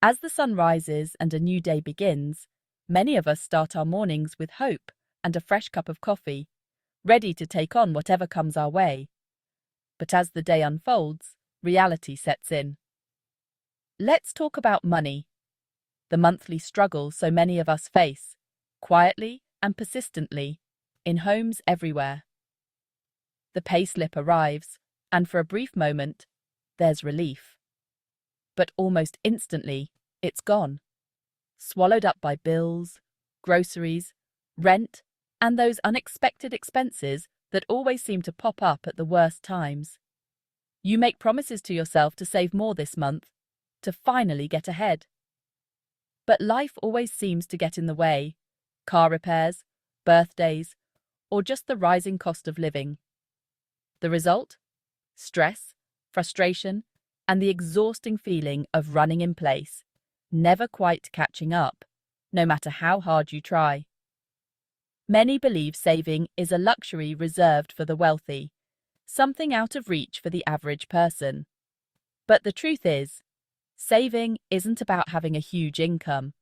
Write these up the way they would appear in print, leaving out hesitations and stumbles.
As the sun rises and a new day begins, many of us start our mornings with hope and a fresh cup of coffee, ready to take on whatever comes our way. But as the day unfolds, reality sets in. Let's talk about money, the monthly struggle so many of us face, quietly and persistently, in homes everywhere. The payslip arrives, and for a brief moment, there's relief. But almost instantly, it's gone, swallowed up by bills, groceries, rent, and those unexpected expenses that always seem to pop up at the worst times. You make promises to yourself to save more this month, to finally get ahead. But life always seems to get in the way. Car repairs, birthdays, or just the rising cost of living. The result? Stress, frustration, and the exhausting feeling of running in place, never quite catching up, no matter how hard you try. Many believe saving is a luxury reserved for the wealthy, something out of reach for the average person. But the truth is, saving isn't about having a huge income.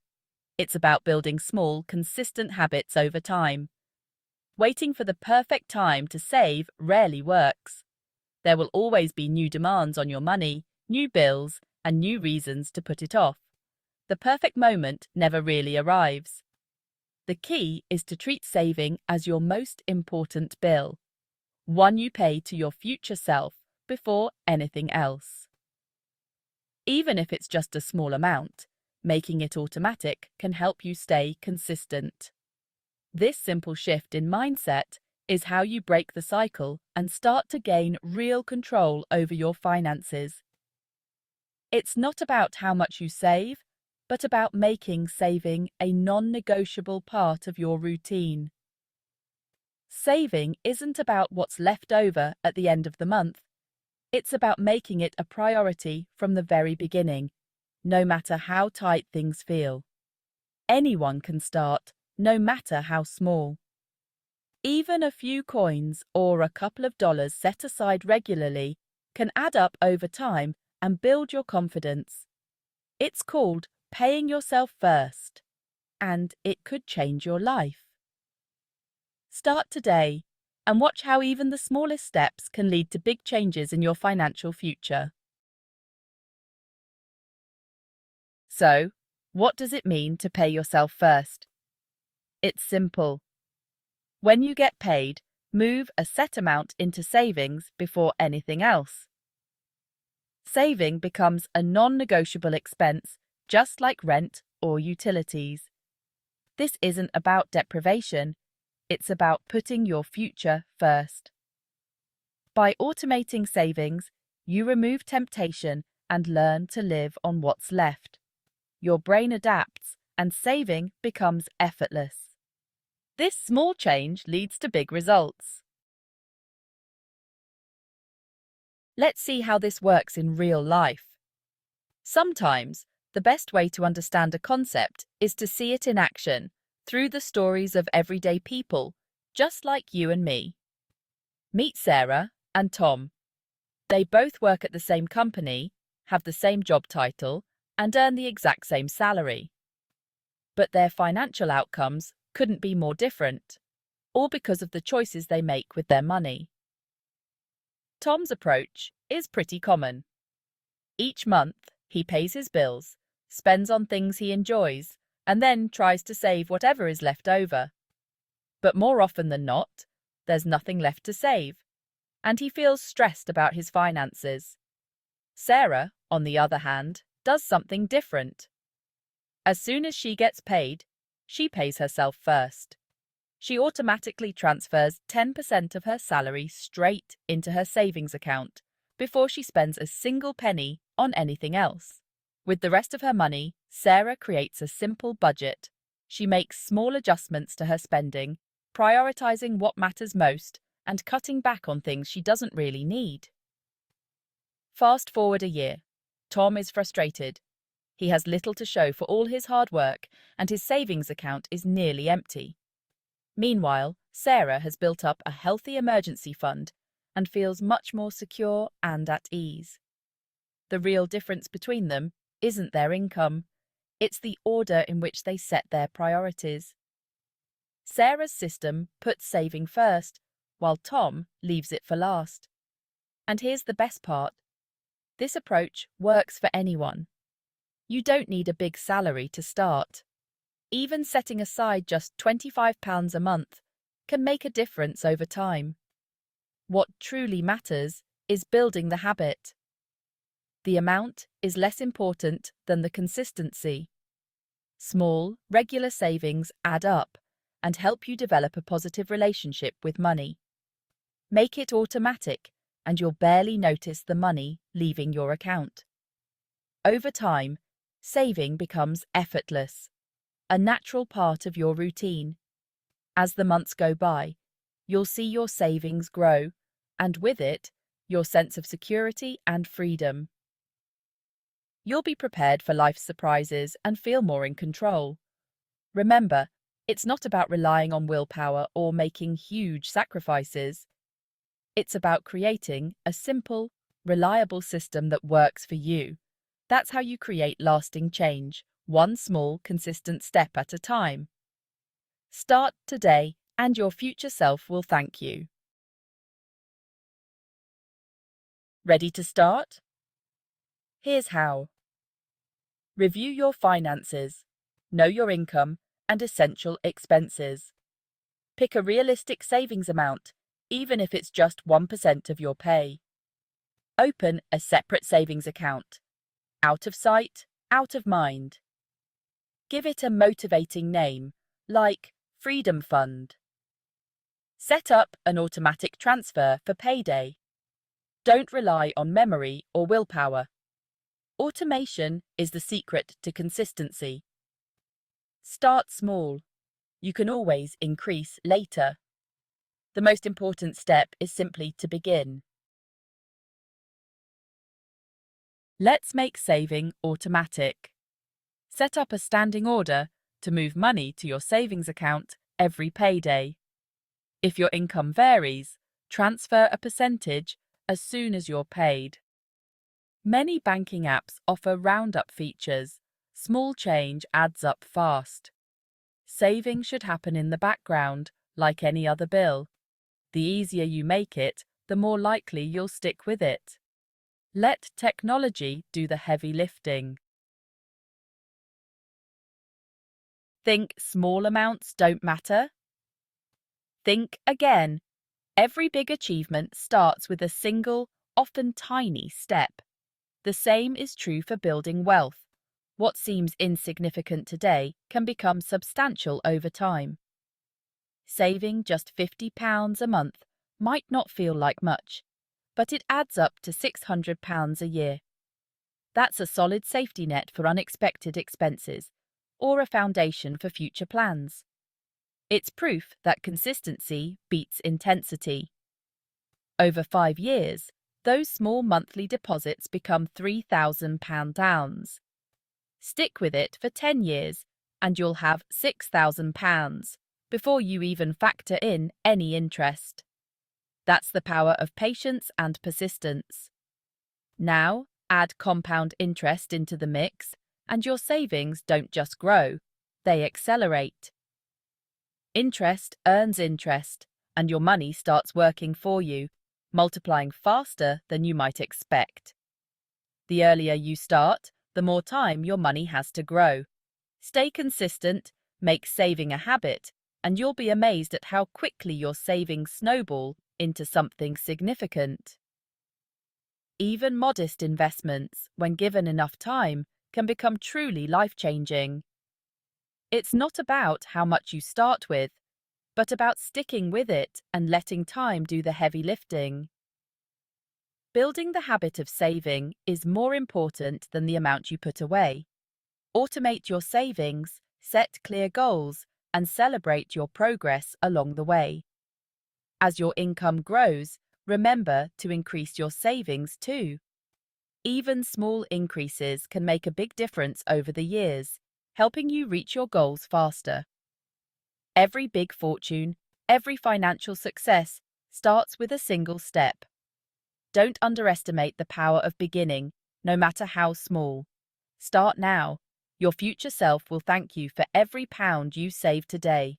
It's about building small, consistent habits over time. Waiting for the perfect time to save rarely works. There will always be new demands on your money, new bills, and new reasons to put it off. The perfect moment never really arrives. The key is to treat saving as your most important bill, one you pay to your future self before anything else. Even if it's just a small amount, making it automatic can help you stay consistent. This simple shift in mindset is how you break the cycle and start to gain real control over your finances. It's not about how much you save, but about making saving a non-negotiable part of your routine. Saving isn't about what's left over at the end of the month. It's about making it a priority from the very beginning, no matter how tight things feel. Anyone can start, no matter how small. Even a few coins or a couple of dollars set aside regularly can add up over time and build your confidence. It's called paying yourself first, and it could change your life. Start today and watch how even the smallest steps can lead to big changes in your financial future. So, what does it mean to pay yourself first? It's simple. When you get paid, move a set amount into savings before anything else. Saving becomes a non-negotiable expense, just like rent or utilities. This isn't about deprivation, it's about putting your future first. By automating savings, you remove temptation and learn to live on what's left. Your brain adapts, and saving becomes effortless. This small change leads to big results. Let's see how this works in real life. Sometimes, the best way to understand a concept is to see it in action through the stories of everyday people, just like you and me. Meet Sarah and Tom. They both work at the same company, have the same job title, and earn the exact same salary. But their financial outcomes couldn't be more different, all because of the choices they make with their money. Tom's approach is pretty common. Each month, he pays his bills, spends on things he enjoys, and then tries to save whatever is left over. But more often than not, there's nothing left to save, and he feels stressed about his finances. Sarah, on the other hand, does something different. As soon as she gets paid, she pays herself first. She automatically transfers 10% of her salary straight into her savings account before she spends a single penny on anything else. With the rest of her money, Sarah creates a simple budget. She makes small adjustments to her spending, prioritizing what matters most and cutting back on things she doesn't really need. Fast forward a year. Tom is frustrated. He has little to show for all his hard work, and his savings account is nearly empty. Meanwhile, Sarah has built up a healthy emergency fund and feels much more secure and at ease. The real difference between them isn't their income, It's the order in which they set their priorities. Sarah's system puts saving first, while Tom leaves it for last. And here's the best part. This approach works for anyone. You don't need a big salary to start. Even setting aside just £25 a month can make a difference over time. What truly matters is building the habit. The amount is less important than the consistency. Small, regular savings add up and help you develop a positive relationship with money. Make it automatic, and you'll barely notice the money leaving your account. Over time, saving becomes effortless, a natural part of your routine. As the months go by, you'll see your savings grow, and with it, your sense of security and freedom. You'll be prepared for life's surprises and feel more in control. Remember, it's not about relying on willpower or making huge sacrifices. It's about creating a simple, reliable system that works for you. That's how you create lasting change, one small, consistent step at a time. Start today, and your future self will thank you. Ready to start? Here's how. Review your finances. Know your income and essential expenses. Pick a realistic savings amount, even if it's just 1% of your pay. Open a separate savings account. Out of sight, out of mind. Give it a motivating name, like Freedom Fund. Set up an automatic transfer for payday. Don't rely on memory or willpower. Automation is the secret to consistency. Start small. You can always increase later. The most important step is simply to begin. Let's make saving automatic. Set up a standing order to move money to your savings account every payday. If your income varies, transfer a percentage as soon as you're paid. Many banking apps offer roundup features. Small change adds up fast. Saving should happen in the background, like any other bill. The easier you make it, the more likely you'll stick with it. Let technology do the heavy lifting. Think small amounts don't matter? Think again. Every big achievement starts with a single, often tiny step. The same is true for building wealth. What seems insignificant today can become substantial over time. Saving just £50 a month might not feel like much, but it adds up to £600 a year. That's a solid safety net for unexpected expenses, or a foundation for future plans. It's proof that consistency beats intensity. Over 5 years, those small monthly deposits become £3,000. Stick with it for 10 years, and you'll have £6,000 before you even factor in any interest. That's the power of patience and persistence. Now, add compound interest into the mix, and your savings don't just grow, they accelerate. Interest earns interest, and your money starts working for you, multiplying faster than you might expect. The earlier you start, the more time your money has to grow. Stay consistent, make saving a habit, and you'll be amazed at how quickly your savings snowball into something significant. Even modest investments, when given enough time, can become truly life-changing. It's not about how much you start with, but about sticking with it and letting time do the heavy lifting. Building the habit of saving is more important than the amount you put away. Automate your savings, set clear goals, and celebrate your progress along the way. As your income grows, remember to increase your savings too. Even small increases can make a big difference over the years, helping you reach your goals faster. Every big fortune, every financial success starts with a single step. Don't underestimate the power of beginning, no matter how small. Start now. Your future self will thank you for every pound you save today.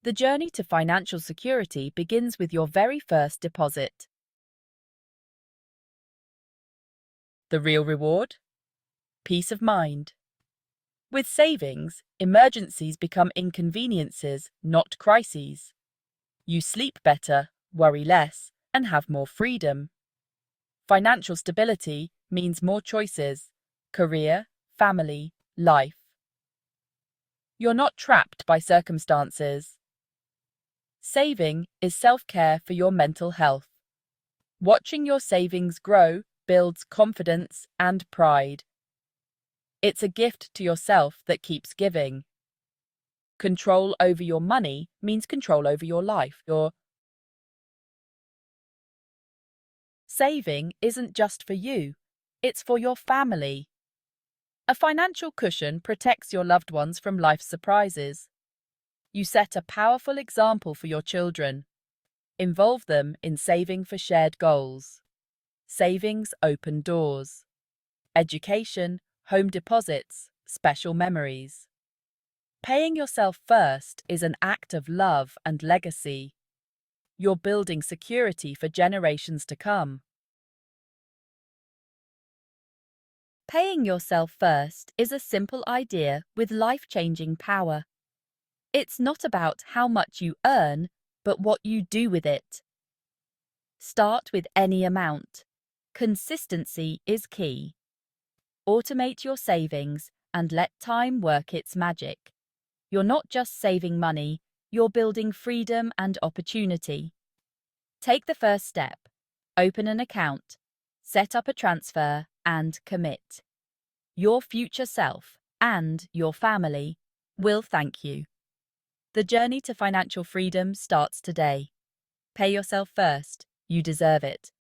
The journey to financial security begins with your very first deposit. The real reward? Peace of mind. With savings, emergencies become inconveniences, not crises. You sleep better, worry less, and have more freedom. Financial stability means more choices: career, family, life. You're not trapped by circumstances. Saving is self-care for your mental health. Watching your savings grow builds confidence and pride. It's a gift to yourself that keeps giving. Control over your money means control over your life. Your saving isn't just for you, it's for your family. A financial cushion protects your loved ones from life's surprises. You set a powerful example for your children. Involve them in saving for shared goals. Savings open doors. Education, home deposits, special memories. Paying yourself first is an act of love and legacy. You're building security for generations to come. Paying yourself first is a simple idea with life-changing power. It's not about how much you earn, but what you do with it. Start with any amount. Consistency is key. Automate your savings and let time work its magic. You're not just saving money, you're building freedom and opportunity. Take the first step. Open an account, set up a transfer, and commit. Your future self and your family will thank you. The journey to financial freedom starts today. Pay yourself first. You deserve it.